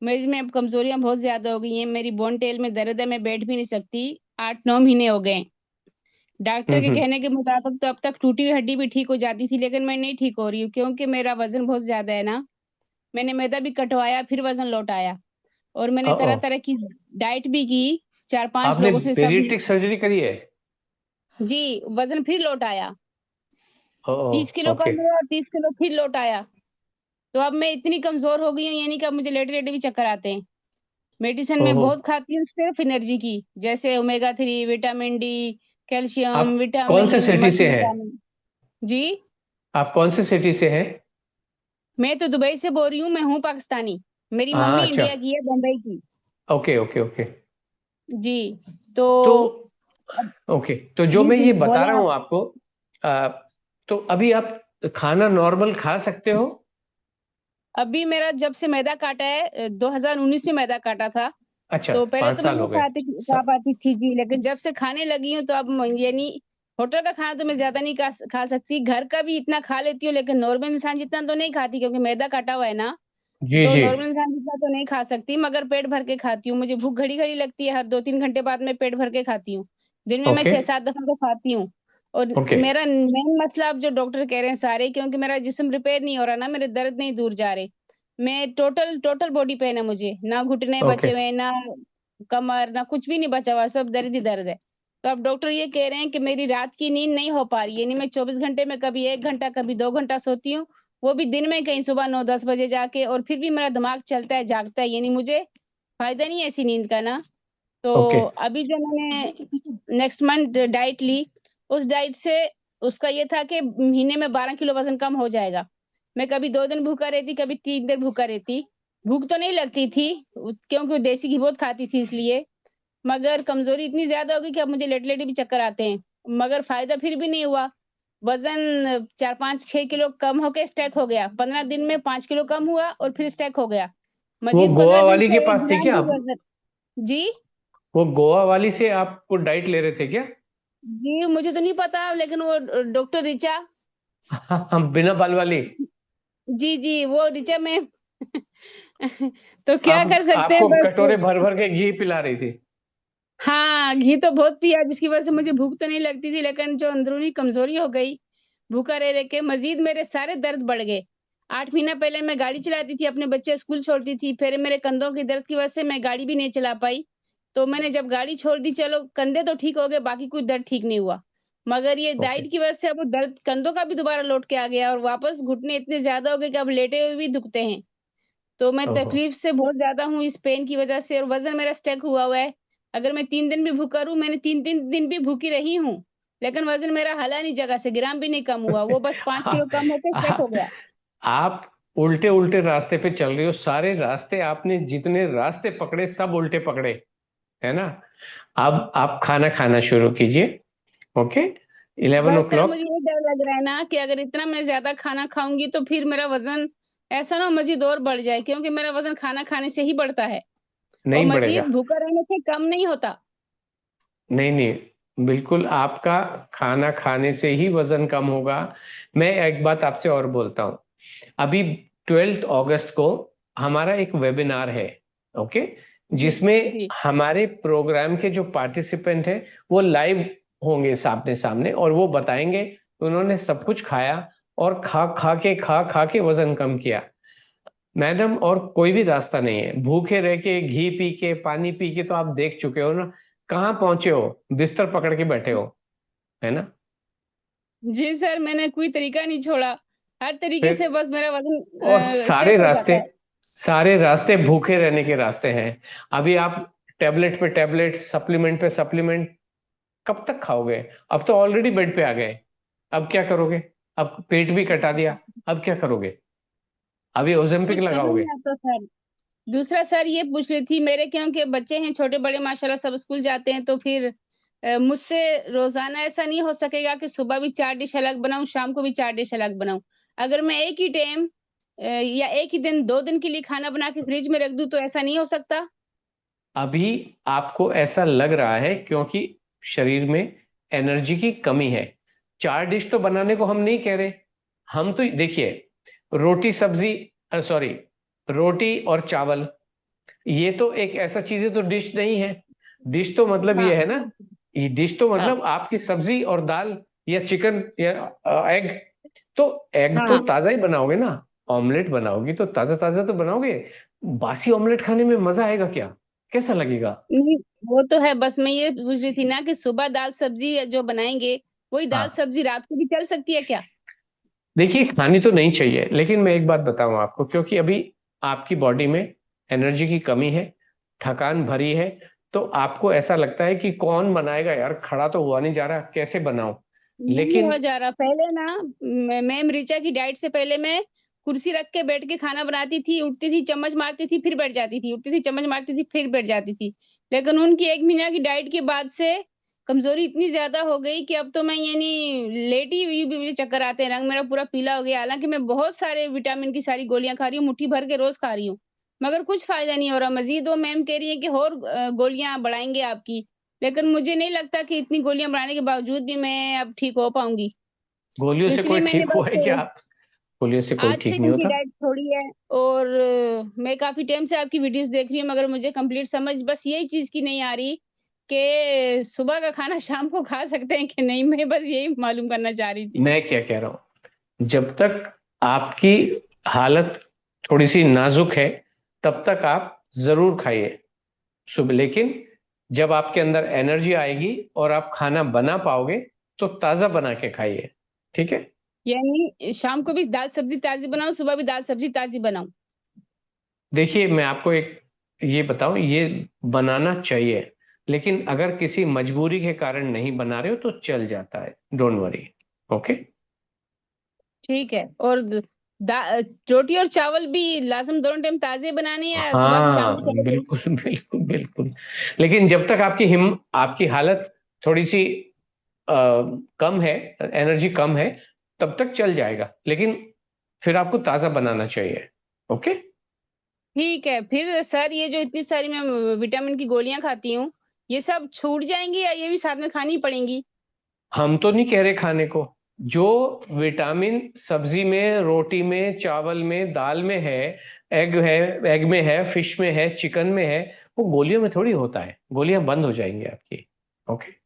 मेरी में अब कमजोरियां बहुत ज्यादा हो गई हैं। मेरी बोन टेल में दर्द है, मैं बैठ भी नहीं सकती। 8-9 महीने हो गए। डॉक्टर के हम्म। कहने के मुताबिक तो अब तक टूटी हुई हड्डी भी ठीक हो जाती थी, लेकिन मैं नहीं ठीक हो रही हूँ क्योंकि मेरा वजन बहुत ज्यादा है ना। मैंने मैदा भी कटवाया, फिर वजन लौट आया। और मैंने ओ, तरह तरह की डाइट भी की, 4-5 आपने लोगों से सब। पेरियाट्रिक सर्जरी करी है? जी। वजन फिर लौट आया। ओ, 30 किलो ओके। कम हुआ और 30 किलो फिर लौट आया। तो अब मैं इतनी कमजोर हो गई हूँ, यानी कि अब मुझे लेटे लेटे भी चक्कर आते हैं। मेडिसिन में ओहो। बहुत खाती हूँ सिर्फ एनर्जी की, जैसे ओमेगा 3, विटामिन डी, कैल्शियम, आप कौन से विटामिन, सिटी से हैं? मल्टीविटामिन। जी। आप कौन से सिटी से हैं? मैं तो दुबई से बोल रही हूँ, मैं हूँ पाकिस्तानी। मेरी हाँ, मम्मी अच्छा। इंडिया की है, बम्बई की। Okay, okay, okay. जी। तो तो अब- ओके, तो जो जी मैं जी ये बता बोले रहा आप। हूँ आपको, आ, तो अभी आप खाना नॉर्मल खा सकते हो? अभी मेरा जब से मैदा काटा है, 2019 में मैदा काटा था। अच्छा, तो पहले पाँच तो मैं साल नहीं हो गए। खा पाती थी जी, लेकिन जब से खाने लगी हूँ तो अब यानी होटल का खाना तो मैं ज्यादा नहीं खा सकती, घर का भी इतना खा लेती हूँ, लेकिन नॉर्मल इंसान जितना तो नहीं खाती क्योंकि मैदा काटा हुआ है ना। जी, तो जी। नॉर्मल इंसान जितना तो नहीं खा सकती, मगर पेट भर के खाती हूँ। मुझे भूख घड़ी घड़ी लगती है, हर 2-3 घंटे बाद में पेट भर के खाती हूँ। दिन में मैं ओके, 6-7 दफा तो खाती हूँ। और ओके, मेरा मेन मसला अब जो डॉक्टर कह रहे हैं सारे, क्योंकि मेरा जिस्म रिपेयर नहीं हो रहा ना, मेरे दर्द नहीं दूर जा रहे। मैं टोटल टोटल बॉडी पेन है मुझे, ना घुटने ओके, बचे हुए, ना कमर, ना कुछ भी नहीं बचा हुआ, सब दर्द ही दर्द है। तो अब डॉक्टर ये कह रहे हैं कि मेरी रात की नींद नहीं हो पा रही है, यानी मैं 24 घंटे में कभी 1 घंटा कभी 2 घंटा सोती हूँ। वो भी दिन में कहीं सुबह 9-10 बजे जाके, और फिर भी मेरा दिमाग चलता है, जागता है, यानी मुझे फायदा नहीं है ऐसी नींद का ना। तो ओके। अभी जो मैंने नेक्स्ट मंथ डाइट ली, उस डाइट से उसका ये था कि महीने में 12 किलो वजन कम हो जाएगा। मैं कभी 2 दिन भूखा रहती, कभी 3 दिन भूखा रहती। भूख तो नहीं लगती थी क्योंकि देसी घी बहुत खाती थी इसलिए। मगर कमजोरी इतनी ज्यादा हो गई कि अब मुझे लेटे लेटे भी चक्कर आते हैं। मगर फायदा फिर भी नहीं हुआ। वजन 4-5-6 किलो कम होके स्टैक हो गया, 15 दिन में 5 किलो कम हुआ और फिर स्टैक हो गया। वो मजीद गोवा 15 दिन वाली से के एक पास थी ग्राम क्या भी आप? वजन। जी। वो गोवा वाली से आपको डाइट ले रहे थे क्या? जी मुझे तो नहीं पता, लेकिन वो डॉक्टर रिचा। हम बिना बाल वाली। जी जी वो रिचा में। तो क्या आप कर सकते हैं आपको बस। कटोरे भर भर के घी पिला रही थी? हाँ, घी तो बहुत पिया जिसकी वजह से मुझे भूख तो नहीं लगती थी, लेकिन जो अंदरूनी कमजोरी हो गई भूखा रह रह के, मजीद मेरे सारे दर्द बढ़ गए। 8 महीना पहले मैं गाड़ी चलाती थी, अपने बच्चे स्कूल छोड़ती थी, फिर मेरे कंधों की दर्द की वजह से मैं गाड़ी भी नहीं चला पाई। तो मैंने जब गाड़ी छोड़ दी, चलो कंधे तो ठीक हो गए, बाकी कुछ दर्द ठीक नहीं हुआ। मगर ये ओके, डाइट की वजह से अब वो दर्द कंधों का भी दोबारा लौट के आ गया, और वापस घुटने इतने ज्यादा हो गए कि अब लेटे हुए भी दुखते हैं। तो मैं ओहो। तकलीफ से बहुत ज्यादा हूँ इस पेन की वजह से, और वजन मेरा स्टक हुआ हुआ है। अगर मैं 3 दिन भी भूखा रहूं, मैंने 3-3 दिन भी भूखी रही हूँ, लेकिन वजन मेरा हाला नहीं, जगह से ग्राम भी नहीं कम हुआ, वो बस 5 किलो कम होकर स्टक हो आप गया। आप उल्टे उल्टे रास्ते पे चल रही हो। सारे रास्ते, आपने जितने रास्ते पकड़े सब उल्टे पकड़े, है ना? अब आप खाना खाना शुरू कीजिए। ओके, इलेवन ओ बस सर क्लॉक मुझे ये डर लग रहा है ना कि अगर इतना मैं ज्यादा खाना खाऊंगी तो फिर मेरा वजन ऐसा ना हो मजीद और बढ़ जाए, क्योंकि मेरा वजन खाना खाने से ही बढ़ता है और नहीं बढ़ेगा। मजीद भूखा रहने से कम नहीं होता। नहीं, नहीं, बिल्कुल आपका खाना खाने से ही वजन कम होगा। मैं एक बात आपसे और बोलता हूँ। अभी 12 अगस्त को हमारा एक वेबिनार है। ओके, जी जिसमें जी। हमारे प्रोग्राम के जो पार्टिसिपेंट हैं वो लाइव होंगे सामने सामने, और वो बताएंगे कि उन्होंने सब कुछ खाया और खा खा के वजन कम किया। मैडम, और कोई भी रास्ता नहीं है। भूखे रह के, घी पी के, पानी पी के तो आप देख चुके हो ना, कहाँ पहुंचे हो? बिस्तर पकड़ के बैठे हो, है ना? जी सर, मैंने कोई तरीका नहीं छोड़ा। हर तरीके फिर से बस मेरा और वजन सारे स्टेक हो रास्ते, जाता है। सारे रास्ते भूखे रहने के रास्ते हैं। अभी आप टेबलेट पे टेबलेट, सप्लीमेंट पे सप्लीमेंट कब तक खाओगे? अब तो ऑलरेडी बेड पे आ गए। अब क्या करोगे? अब पेट भी कटा दिया, अब क्या करोगे? अभी ओजेम्पिक कुछ समझ लगाओगे? नहीं आता सर। दूसरा सर ये पूछ रही थी, मेरे क्योंकि बच्चे हैं छोटे बड़े माशाल्लाह सब स्कूल जाते हैं, तो फिर मुझसे रोजाना ऐसा नहीं हो सकेगा कि सुबह भी 4 डिश अलग बनाऊं, शाम को भी 4 डिश अलग बनाऊं। अगर मैं एक ही टाइम या एक ही दिन 2 दिन के लिए खाना बना के फ्रिज में रख दूं तो ऐसा नहीं हो सकता? अभी आपको ऐसा लग रहा है क्योंकि शरीर में एनर्जी की कमी है। 4 डिश तो बनाने को हम नहीं कह रहे। हम तो देखिए, रोटी सब्जी, सॉरी, रोटी और चावल, ये तो एक ऐसा चीज है, तो डिश नहीं है। डिश तो मतलब ये हाँ है ना, ये डिश तो हाँ मतलब आपकी सब्जी और दाल या चिकन या एग। तो एग तो हाँ। ताजा ही बनाओगे ना, ऑमलेट बनाओगी तो ताजा ताजा तो बनाओगे। बासी ऑमलेट खाने में मजा आएगा क्या? कैसा लगेगा? नहीं, वो तो है, बस मैं ये पूछ रही थी ना कि सुबह दाल सब्जी जो बनाएंगे, वही दाल हाँ, सब्जी रात को भी चल सकती है क्या? देखिए खानी तो नहीं चाहिए, लेकिन मैं एक बात बताऊं आपको, क्योंकि अभी आपकी बॉडी में एनर्जी की कमी है, थकान भरी है, तो आपको ऐसा लगता है कि कौन बनाएगा यार, खड़ा तो हुआ नहीं जा रहा, कैसे बनाऊं। नहीं लेकिन हो जा रहा पहले ना। मैम ऋचा की डाइट से पहले मैं कुर्सी रख के बैठ के खाना बनाती थी, उठती थी चम्मच मारती थी फिर बैठ जाती थी, उठती थी चम्मच मारती थी फिर बैठ जाती थी। लेकिन उनकी 1 महीना की डाइट के बाद से कमजोरी इतनी ज्यादा हो गई कि अब तो मैं यानी लेटी हुई भी मुझे चक्कर आते हैं, रंग मेरा पूरा पीला हो गया। हालांकि मैं बहुत सारे विटामिन की सारी गोलियां खा रही हूँ, मुट्ठी भर के रोज खा रही हूँ, मगर कुछ फायदा नहीं हो रहा। मजीद वो मैम कह रही है कि और गोलियां बढ़ाएंगे आपकी, लेकिन मुझे नहीं लगता कि इतनी गोलियां बढ़ाने के बावजूद भी मैं अब ठीक हो पाऊंगी। गोलियों तो से इसलिए कोई मैंने ठीक हुआ है क्या? बस गोलियों से कोई आज से ठीक नहीं इनकी होता। डाइट छोड़ी है। और मैं काफी टाइम से आपकी वीडियोस देख रही हूँ, मगर मुझे कंप्लीट समझ बस यही चीज की नहीं आ रही कि सुबह का खाना शाम को खा सकते हैं कि नहीं। मैं बस यही मालूम करना चाह रही थी। मैं क्या कह रहा हूं, जब तक आपकी हालत थोड़ी सी नाजुक है, तब तक आप जरूर खाइए सुबह। लेकिन जब आपके अंदर एनर्जी आएगी और आप खाना बना पाओगे, तो ताजा बना के खाइए। ठीक है? यानी शाम को भी दाल सब्जी ताजी बनाऊं, सुबह भी दाल सब्जी ताजी बनाऊं? देखिए मैं आपको एक ये बताऊं, ये बनाना चाहिए, लेकिन अगर किसी मजबूरी के कारण नहीं बना रहे हो तो चल जाता है, डोंट वरी। ओके। ठीक है। और रोटी और चावल भी लाजम दोनों टाइम ताजे बनाने हैं या सुबह की शाम हाँ को चले? बिल्कुल बिल्कुल बिल्कुल। लेकिन जब तक आपकी हालत थोड़ी सी अ, कम है, एनर्जी कम है, तब तक चल जाएगा, लेकिन फिर आपको ताजा बनाना चाहिए। ओके। ठीक है फिर सर, ये जो इतनी सारी मैं विटामिन की गोलियां खाती हूँ, ये सब छूट जाएंगी या ये भी साथ में खानी पड़ेंगी? हम तो नहीं कह रहे खाने को, जो विटामिन सब्जी में, रोटी में, चावल में, दाल में है, एग में है, फिश में है, चिकन में है, वो गोलियों में थोड़ी होता है। गोलियां बंद हो जाएंगी आपकी। ओके।